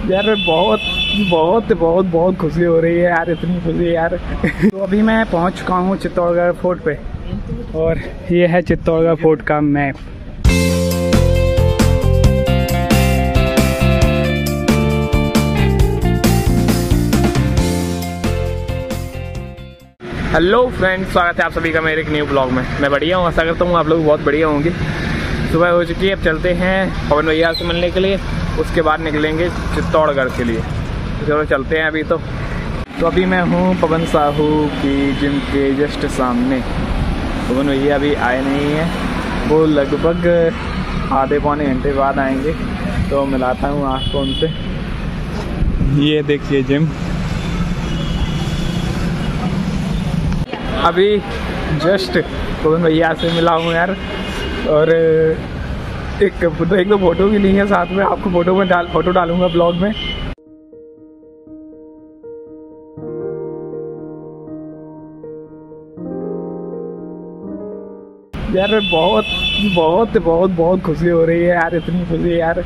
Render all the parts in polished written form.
यार बहुत बहुत बहुत बहुत खुशी हो रही है यार, इतनी खुशी यार। तो अभी मैं पहुंच चुका हूँ चित्तौड़गढ़ फोर्ट पे और ये है चित्तौड़गढ़ फोर्ट का मैप। हेलो फ्रेंड्स, स्वागत है आप सभी का मेरे एक न्यू ब्लॉग में। मैं बढ़िया हूँ, आशा करता हूँ आप लोग बहुत बढ़िया होंगे। सुबह हो चुकी है, अब चलते हैं पवन भैया से मिलने के लिए, उसके बाद निकलेंगे चित्तौड़गढ़ के लिए। तो चलो चलते हैं अभी। तो अभी मैं हूँ पवन साहू की जिम के जस्ट सामने। पवन भैया अभी आए नहीं हैं, वो लगभग आधे पौने घंटे बाद आएंगे, तो मिलाता हूँ आपको उनसे। ये देखिए जिम, अभी जस्ट पवन भैया से मिला हूँ यार, और एक दो फोटो भी ली है साथ में, आपको फोटो डालूंगा ब्लॉग में। यार बहुत बहुत बहुत बहुत खुशी हो रही है यार, इतनी खुशी यार।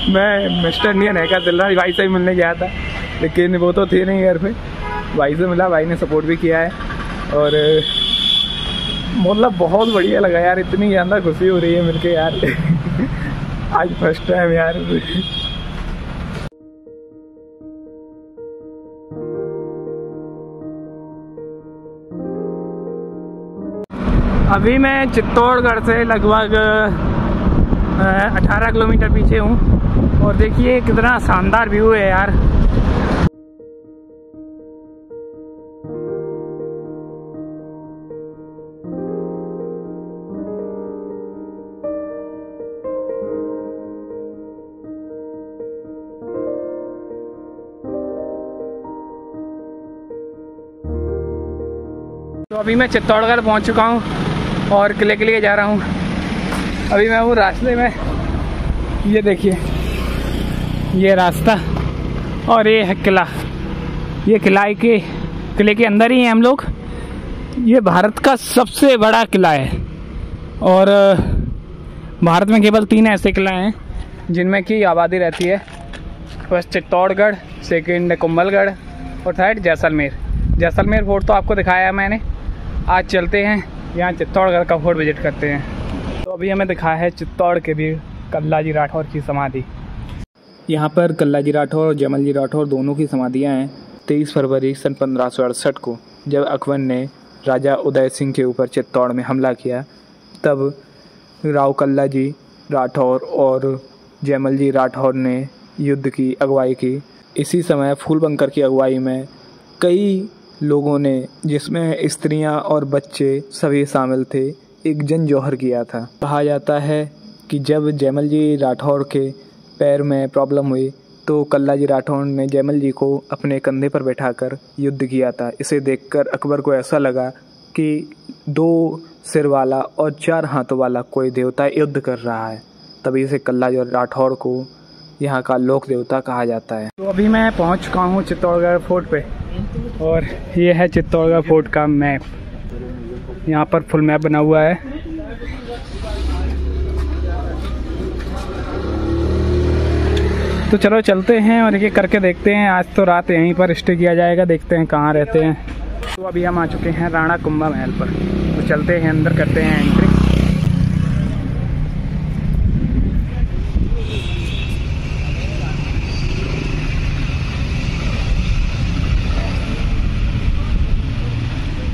मैं मिस्टर इंडियन है का चल रहा, भाई से ही मिलने गया था, लेकिन वो तो थे नहीं घर पे। भाई से मिला, भाई ने सपोर्ट भी किया है, और मतलब बहुत बढ़िया लगा यार, इतनी ज़्यादा खुशी हो रही है मिलके यार। आज फर्स्ट टाइम यार। अभी मैं चित्तौड़गढ़ से लगभग 18 किलोमीटर पीछे हूँ, और देखिए कितना शानदार व्यू है यार। तो अभी मैं चित्तौड़गढ़ पहुंच चुका हूं और किले के लिए जा रहा हूं। अभी मैं हूँ रास्ते में, ये देखिए ये रास्ता, और ये है किला। ये किले के अंदर ही हैं हम लोग। ये भारत का सबसे बड़ा किला है, और भारत में केवल 3 ऐसे किला हैं जिनमें की आबादी रहती है। फर्स्ट चित्तौड़गढ़, सेकंड कुंभलगढ़, और थर्ड जैसलमेर। जैसलमेर फोर्ट तो आपको दिखाया है मैंने। आज चलते हैं यहाँ चित्तौड़गढ़ का फोर्ट विजिट करते हैं। तो अभी हमें दिखा है चित्तौड़ के भी कल्लाजी राठौर की समाधि। यहाँ पर कल्लाजी राठौर और जयमल जी राठौर दोनों की समाधियाँ हैं। 23 फरवरी सन 1568 को जब अकबर ने राजा उदय सिंह के ऊपर चित्तौड़ में हमला किया, तब राव कल्लाजी राठौर और जयमल जी राठौर ने युद्ध की अगुवाई की। इसी समय फूलबंकर की अगुवाई में कई लोगों ने, जिसमें स्त्रियां और बच्चे सभी शामिल थे, एक जन जौहर किया था। कहा जाता है कि जब जयमल जी राठौर के पैर में प्रॉब्लम हुई तो कल्लाजी राठौर ने जयमल जी को अपने कंधे पर बैठाकर युद्ध किया था। इसे देखकर अकबर को ऐसा लगा कि 2 सिर वाला और 4 हाथों वाला कोई देवता युद्ध कर रहा है, तभी से कल्लाजी राठौर को यहाँ का लोक देवता कहा जाता है। तो अभी मैं पहुँच चुका हूँ चित्तौड़गढ़ फोर्ट पे, और ये है चित्तौड़गढ़ फोर्ट का मैप। यहाँ पर फुल मैप बना हुआ है। तो चलो चलते हैं और ये करके देखते हैं। आज तो रात यहीं पर स्टे किया जाएगा, देखते हैं कहाँ रहते हैं। तो अभी हम आ चुके हैं राणा कुंभा महल पर, तो चलते हैं अंदर, करते हैं एंट्री।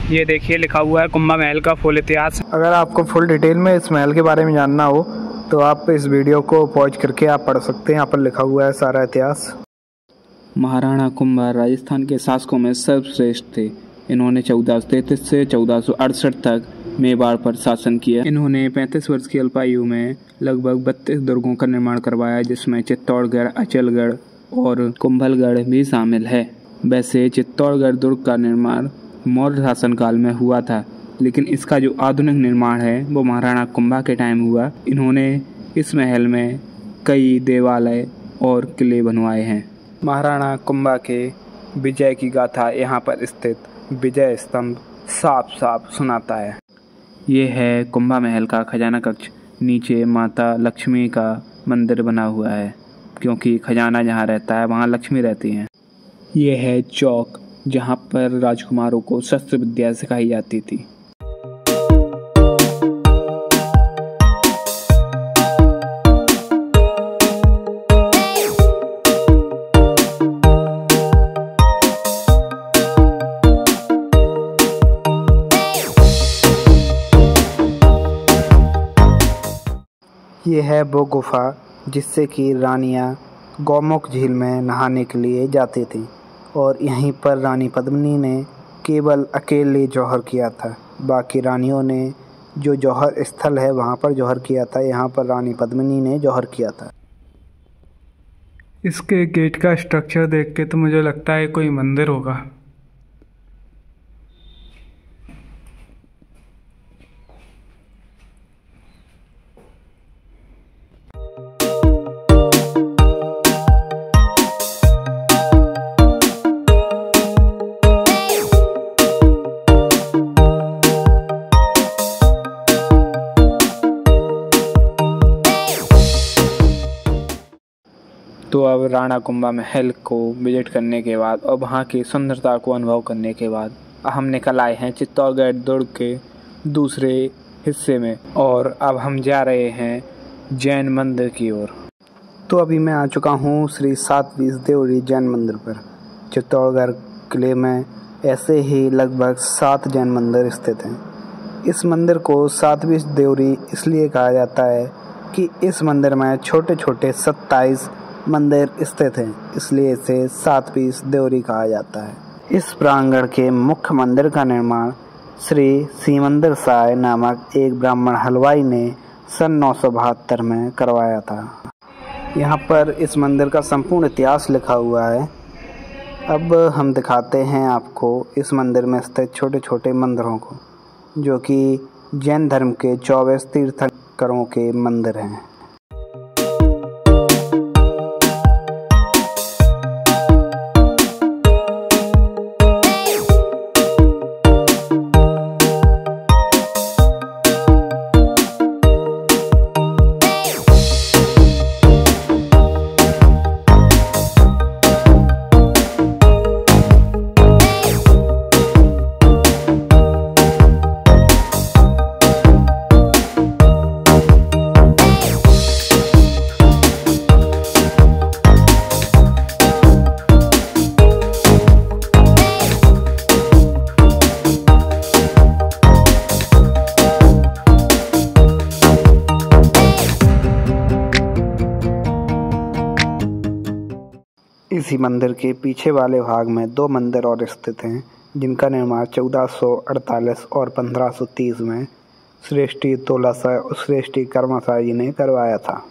ये देखिए लिखा हुआ है कुंभा महल का फुल इतिहास। अगर आपको फुल डिटेल में इस महल के बारे में जानना हो तो आप इस वीडियो को पॉज करके आप पढ़ सकते हैं। यहाँ पर लिखा हुआ है सारा इतिहास। महाराणा कुंभा राजस्थान के शासकों में सर्वश्रेष्ठ थे। इन्होंने 1433 से 1468 तक मेवाड़ पर शासन किया। इन्होंने 35 वर्ष की अल्पायु में लगभग 32 दुर्गों का निर्माण करवाया, जिसमें चित्तौड़गढ़, अचलगढ़ और कुंभलगढ़ भी शामिल है। वैसे चित्तौड़गढ़ दुर्ग का निर्माण मौर्य शासनकाल में हुआ था, लेकिन इसका जो आधुनिक निर्माण है वो महाराणा कुंभा के टाइम हुआ। इन्होंने इस महल में कई देवालय और किले बनवाए हैं। महाराणा कुंभा के विजय की गाथा यहाँ पर स्थित विजय स्तंभ साफ साफ सुनाता है। ये है कुंभा महल का खजाना कक्ष। नीचे माता लक्ष्मी का मंदिर बना हुआ है। क्योंकि खजाना जहाँ रहता है वहाँ लक्ष्मी रहती हैं। ये है चौक जहाँ पर राजकुमारों को शस्त्र विद्या सिखाई जाती थी। ये है वो गुफा जिससे कि रानियाँ गौमुख झील में नहाने के लिए जाती थी और यहीं पर रानी पद्मिनी ने केवल अकेले जौहर किया था। बाकी रानियों ने जो जौहर स्थल है वहाँ पर जौहर किया था, यहाँ पर रानी पद्मिनी ने जौहर किया था। इसके गेट का स्ट्रक्चर देख के तो मुझे लगता है कोई मंदिर होगा। तो अब राणा कुंभा महल को विजिट करने के बाद और वहाँ की सुंदरता को अनुभव करने के बाद हम निकल आए हैं चित्तौड़गढ़ दुर्ग के दूसरे हिस्से में और अब हम जा रहे हैं जैन मंदिर की ओर। तो अभी मैं आ चुका हूँ श्री 7 बीस देवरी जैन मंदिर पर। चित्तौड़गढ़ किले में ऐसे ही लगभग 7 जैन मंदिर स्थित हैं। इस मंदिर को 7 बीस देवरी इसलिए कहा जाता है कि इस मंदिर में छोटे छोटे 27 मंदिर स्थित हैं, इसलिए इसे 7 बीस देवरी कहा जाता है। इस प्रांगण के मुख्य मंदिर का निर्माण श्री सीमंदर साय नामक एक ब्राह्मण हलवाई ने सन 972 में करवाया था। यहाँ पर इस मंदिर का संपूर्ण इतिहास लिखा हुआ है। अब हम दिखाते हैं आपको इस मंदिर में स्थित छोटे छोटे मंदिरों को, जो कि जैन धर्म के 24 तीर्थंकरों के मंदिर हैं। इसी मंदिर के पीछे वाले भाग में 2 मंदिर और स्थित हैं, जिनका निर्माण 1448 और 1530 में श्रेष्ठी तोलासा और श्रेष्ठी कर्मासा जी ने करवाया था।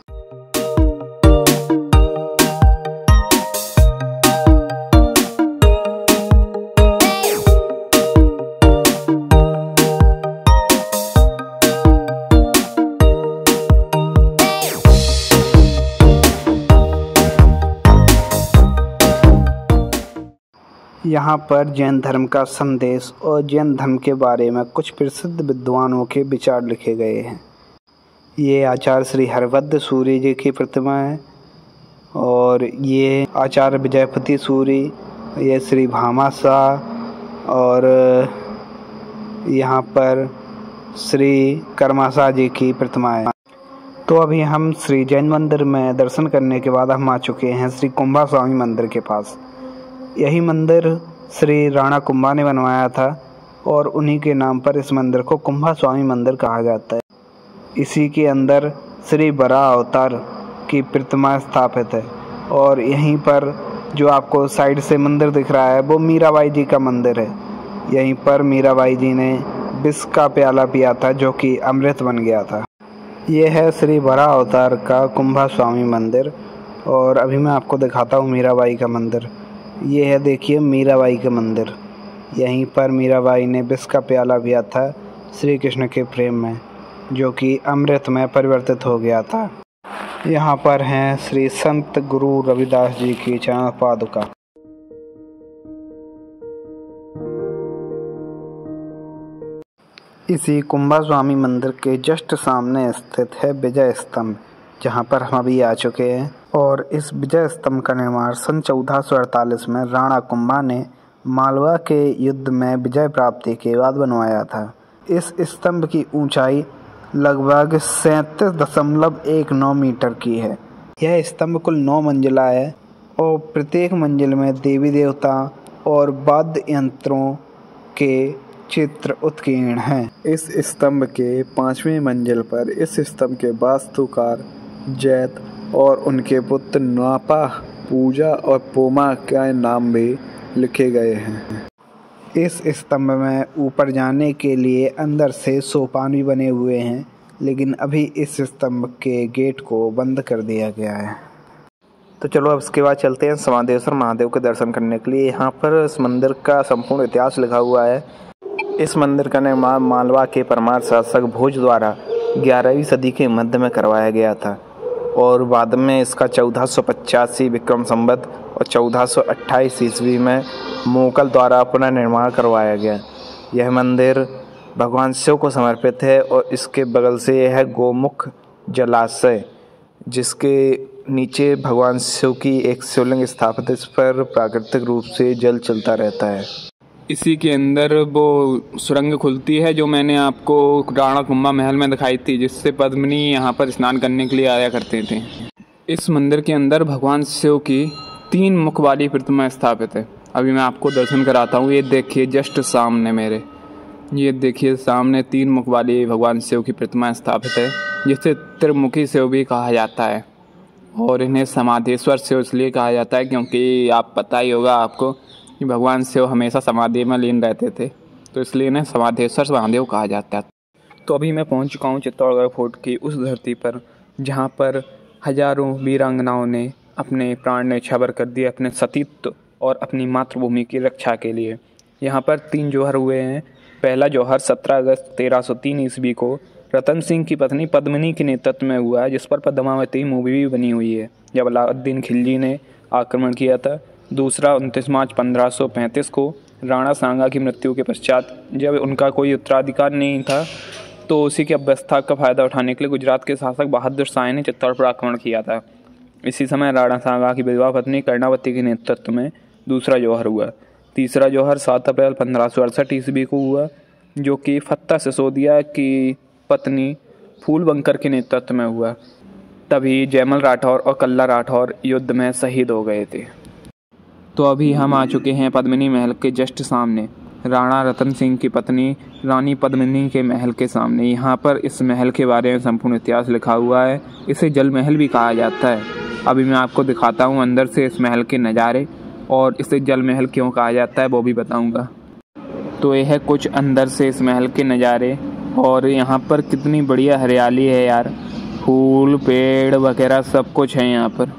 यहाँ पर जैन धर्म का संदेश और जैन धर्म के बारे में कुछ प्रसिद्ध विद्वानों के विचार लिखे गए हैं। ये आचार्य श्री हरभद्र सूरी जी की प्रतिमा है और ये आचार्य विजयपति सूरी, ये श्री भामा शाह और यहाँ पर श्री कर्मासा जी की प्रतिमा है। तो अभी हम श्री जैन मंदिर में दर्शन करने के बाद हम आ चुके हैं श्री कुंभा स्वामी मंदिर के पास। यही मंदिर श्री राणा कुंभा ने बनवाया था और उन्हीं के नाम पर इस मंदिर को कुंभा स्वामी मंदिर कहा जाता है। इसी के अंदर श्री वराह अवतार की प्रतिमा स्थापित है और यहीं पर जो आपको साइड से मंदिर दिख रहा है वो मीराबाई जी का मंदिर है। यहीं पर मीराबाई जी ने विष का प्याला पिया था जो कि अमृत बन गया था। ये है श्री वराह अवतार का कुंभा स्वामी मंदिर और अभी मैं आपको दिखाता हूँ मीराबाई का मंदिर। ये है, देखिए मीराबाई का मंदिर। यहीं पर मीराबाई ने विष का प्याला पिया था श्री कृष्ण के प्रेम में, जो कि अमृत में परिवर्तित हो गया था। यहाँ पर हैं श्री संत गुरु रविदास जी की चरण पादुका। इसी कुंभा स्वामी मंदिर के जस्ट सामने स्थित है विजय स्तंभ। जहां पर हम अभी आ चुके हैं। और इस विजय स्तंभ का निर्माण सन 1448 में राणा कुंभा ने मालवा के युद्ध में विजय प्राप्ति के बाद बनवाया था। इस स्तंभ की ऊंचाई लगभग 37.19 मीटर की है। यह स्तंभ कुल 9 मंजिला है और प्रत्येक मंजिल में देवी देवता और वाद्य यंत्रों के चित्र उत्कीर्ण हैं। इस स्तंभ के 5वीं मंजिल पर इस स्तंभ के वास्तुकार जैत और उनके पुत्र नापा, पूजा और पोमा के नाम भी लिखे गए हैं। इस स्तंभ में ऊपर जाने के लिए अंदर से सोपान भी बने हुए हैं, लेकिन अभी इस स्तंभ के गेट को बंद कर दिया गया है। तो चलो अब इसके बाद चलते हैं समादेश्वर महादेव के दर्शन करने के लिए। यहाँ पर इस मंदिर का संपूर्ण इतिहास लिखा हुआ है। इस मंदिर का निर्माण मालवा के परमार शासक भोज द्वारा 11वीं सदी के मध्य में करवाया गया था और बाद में इसका 1485 विक्रम संवत और 1428 ईस्वी में मुगल द्वारा पुनर्निर्माण करवाया गया। यह मंदिर भगवान शिव को समर्पित है और इसके बगल से यह गोमुख जलाशय, जिसके नीचे भगवान शिव की एक शिवलिंग स्थापित है, इस पर प्राकृतिक रूप से जल चलता रहता है। इसी के अंदर वो सुरंग खुलती है जो मैंने आपको राणा कुंभा महल में दिखाई थी, जिससे पद्मिनी यहाँ पर स्नान करने के लिए आया करते थे। इस मंदिर के अंदर भगवान शिव की 3 मुख वाली प्रतिमा स्थापित है। अभी मैं आपको दर्शन कराता हूँ। ये देखिए जस्ट सामने मेरे, ये देखिए सामने 3 मुख वाली भगवान शिव की प्रतिमा स्थापित है, जिसे त्रिमुखी शिव भी कहा जाता है। और इन्हें समाधेश्वर शिव इसलिए कहा जाता है क्योंकि आप पता ही होगा आपको कि भगवान शिव हमेशा समाधि में लीन रहते थे, तो इसलिए इन्हें समाधेश्वर महादेव कहा जाता है। तो अभी मैं पहुंच चुका हूं चित्तौड़गढ़ फोर्ट की उस धरती पर जहां पर हजारों वीरांगनाओं ने अपने प्राण न्यौछावर कर दिए अपने सतीत्व और अपनी मातृभूमि की रक्षा के लिए। यहाँ पर 3 जौहर हुए हैं। पहला जौहर 17 अगस्त 1303 ईस्वी को रतन सिंह की पत्नी पद्मिनी के नेतृत्व में हुआ है, जिस पर पद्मावती मूवी भी बनी हुई है, जब अलाउद्दीन खिलजी ने आक्रमण किया था। दूसरा 29 मार्च 1535 को राणा सांगा की मृत्यु के पश्चात, जब उनका कोई उत्तराधिकार नहीं था, तो उसी की अव्यवस्था का फायदा उठाने के लिए गुजरात के शासक बहादुर शाह ने चित्तौड़ पर आक्रमण किया था। इसी समय राणा सांगा की विधवा पत्नी कर्णावती के नेतृत्व में दूसरा जौहर हुआ। तीसरा जौहर 7 अप्रैल 1568 ईस्वी को हुआ, जो कि फत्ता सिसोदिया की पत्नी फूलबंकर के नेतृत्व में हुआ। तभी जयमल राठौर और कल्ला राठौर युद्ध में शहीद हो गए थे। तो अभी हम आ चुके हैं पद्मिनी महल के जस्ट सामने, राणा रतन सिंह की पत्नी रानी पद्मिनी के महल के सामने। यहाँ पर इस महल के बारे में संपूर्ण इतिहास लिखा हुआ है। इसे जल महल भी कहा जाता है। अभी मैं आपको दिखाता हूँ अंदर से इस महल के नज़ारे, और इसे जल महल क्यों कहा जाता है वो भी बताऊँगा। तो यह है कुछ अंदर से इस महल के नज़ारे, और यहाँ पर कितनी बढ़िया हरियाली है यार, फूल पेड़ वगैरह सब कुछ है यहाँ पर।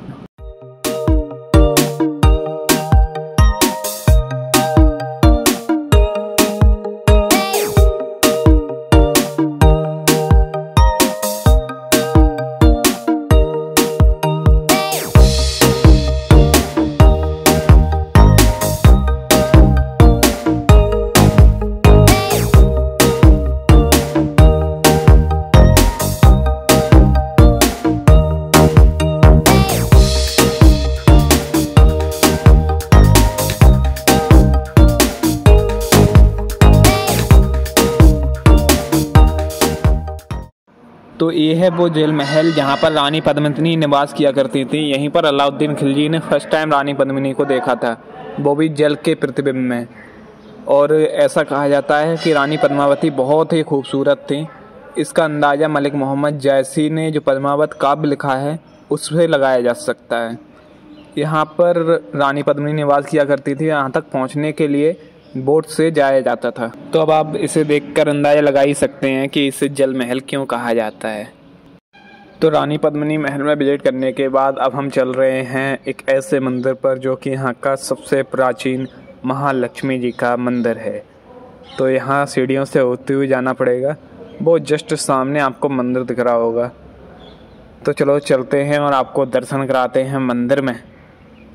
तो ये है वो जेल महल जहाँ पर रानी पद्मिनी निवास किया करती थी। यहीं पर अलाउद्दीन खिलजी ने फर्स्ट टाइम रानी पद्मिनी को देखा था, वो भी जल के प्रतिबिंब में। और ऐसा कहा जाता है कि रानी पद्मावती बहुत ही खूबसूरत थी। इसका अंदाज़ा मलिक मोहम्मद जैसी ने जो पद्मावत काव्य लिखा है उससे लगाया जा सकता है। यहाँ पर रानी पद्मिनी निवास किया करती थी। यहाँ तक पहुँचने के लिए बोट से जाया जाता था। तो अब आप इसे देखकर अंदाज़ा लगा ही सकते हैं कि इसे जल महल क्यों कहा जाता है। तो रानी पद्मिनी महल में विजिट करने के बाद अब हम चल रहे हैं एक ऐसे मंदिर पर जो कि यहाँ का सबसे प्राचीन महालक्ष्मी जी का मंदिर है। तो यहाँ सीढ़ियों से होते हुए जाना पड़ेगा। वो जस्ट सामने आपको मंदिर दिख रहा होगा। तो चलो चलते हैं और आपको दर्शन कराते हैं मंदिर में।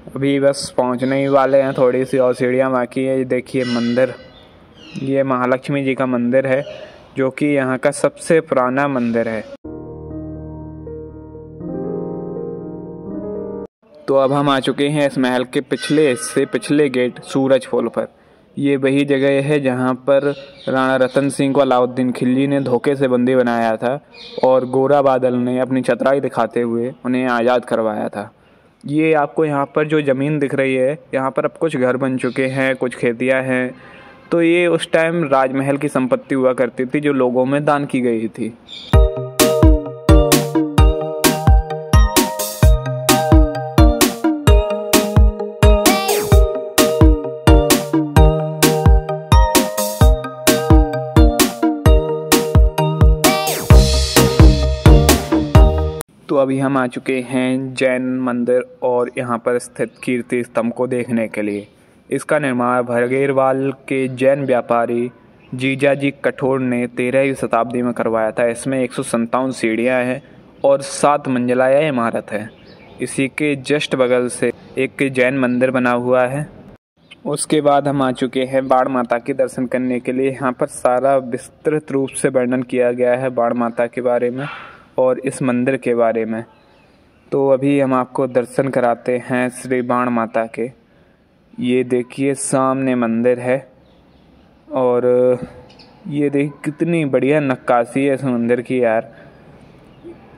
अभी बस पहुंचने ही वाले हैं, थोड़ी सी और सीढ़ियाँ बाकी है। ये देखिए मंदिर, ये महालक्ष्मी जी का मंदिर है जो कि यहाँ का सबसे पुराना मंदिर है। तो अब हम आ चुके हैं इस महल के पिछले हिस्से, पिछले गेट सूरज पोल पर। ये वही जगह है जहाँ पर राणा रतन सिंह को अलाउद्दीन खिलजी ने धोखे से बंदी बनाया था और गोरा बादल ने अपनी चतुराई दिखाते हुए उन्हें आज़ाद करवाया था। ये आपको यहाँ पर जो ज़मीन दिख रही है, यहाँ पर अब कुछ घर बन चुके हैं, कुछ खेतियाँ हैं। तो ये उस टाइम राजमहल की संपत्ति हुआ करती थी जो लोगों में दान की गई थी। तो अभी हम आ चुके हैं जैन मंदिर और यहाँ पर स्थित कीर्ति स्तंभ को देखने के लिए। इसका निर्माण भरगेरवाल के जैन व्यापारी जीजाजी कठोर ने 13वीं शताब्दी में करवाया था। इसमें 157 सीढ़ियाँ हैं और 7 मंजिला यह इमारत है। इसी के जस्ट बगल से एक जैन मंदिर बना हुआ है। उसके बाद हम आ चुके हैं बाण माता के दर्शन करने के लिए। यहाँ पर सारा विस्तृत रूप से वर्णन किया गया है बाण माता के बारे में और इस मंदिर के बारे में। तो अभी हम आपको दर्शन कराते हैं श्री बाण माता के। ये देखिए सामने मंदिर है और ये देखिए कितनी बढ़िया नक्काशी है इस मंदिर की यार।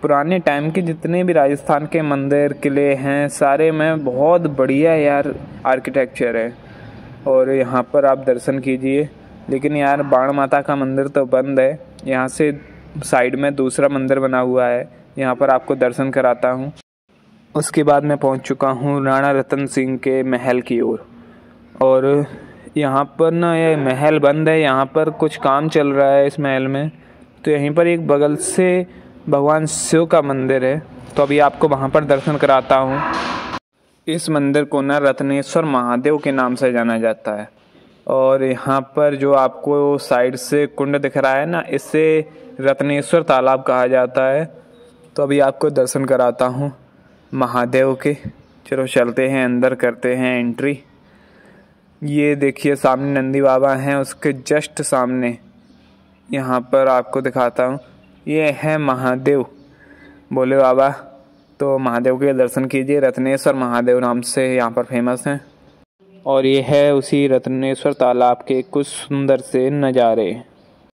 पुराने टाइम के जितने भी राजस्थान के मंदिर किले हैं सारे में बहुत बढ़िया यार आर्किटेक्चर है। और यहाँ पर आप दर्शन कीजिए। लेकिन यार बाण माता का मंदिर तो बंद है। यहाँ से साइड में दूसरा मंदिर बना हुआ है, यहाँ पर आपको दर्शन कराता हूँ। उसके बाद मैं पहुँच चुका हूँ राणा रतन सिंह के महल की ओर। और यहाँ पर ना ये महल बंद है, यहाँ पर कुछ काम चल रहा है इस महल में। तो यहीं पर एक बगल से भगवान शिव का मंदिर है, तो अभी आपको वहाँ पर दर्शन कराता हूँ। इस मंदिर को ना रत्नेश्वर महादेव के नाम से जाना जाता है। और यहाँ पर जो आपको साइड से कुंड दिख रहा है ना, इससे रत्नेश्वर तालाब कहा जाता है। तो अभी आपको दर्शन कराता हूँ महादेव के। चलो चलते हैं अंदर, करते हैं एंट्री। ये देखिए सामने नंदी बाबा हैं, उसके जस्ट सामने यहाँ पर आपको दिखाता हूँ। ये है महादेव, बोले बाबा। तो महादेव के दर्शन कीजिए। रत्नेश्वर महादेव नाम से यहाँ पर फेमस हैं। और ये है उसी रत्नेश्वर तालाब के कुछ सुंदर से नज़ारे।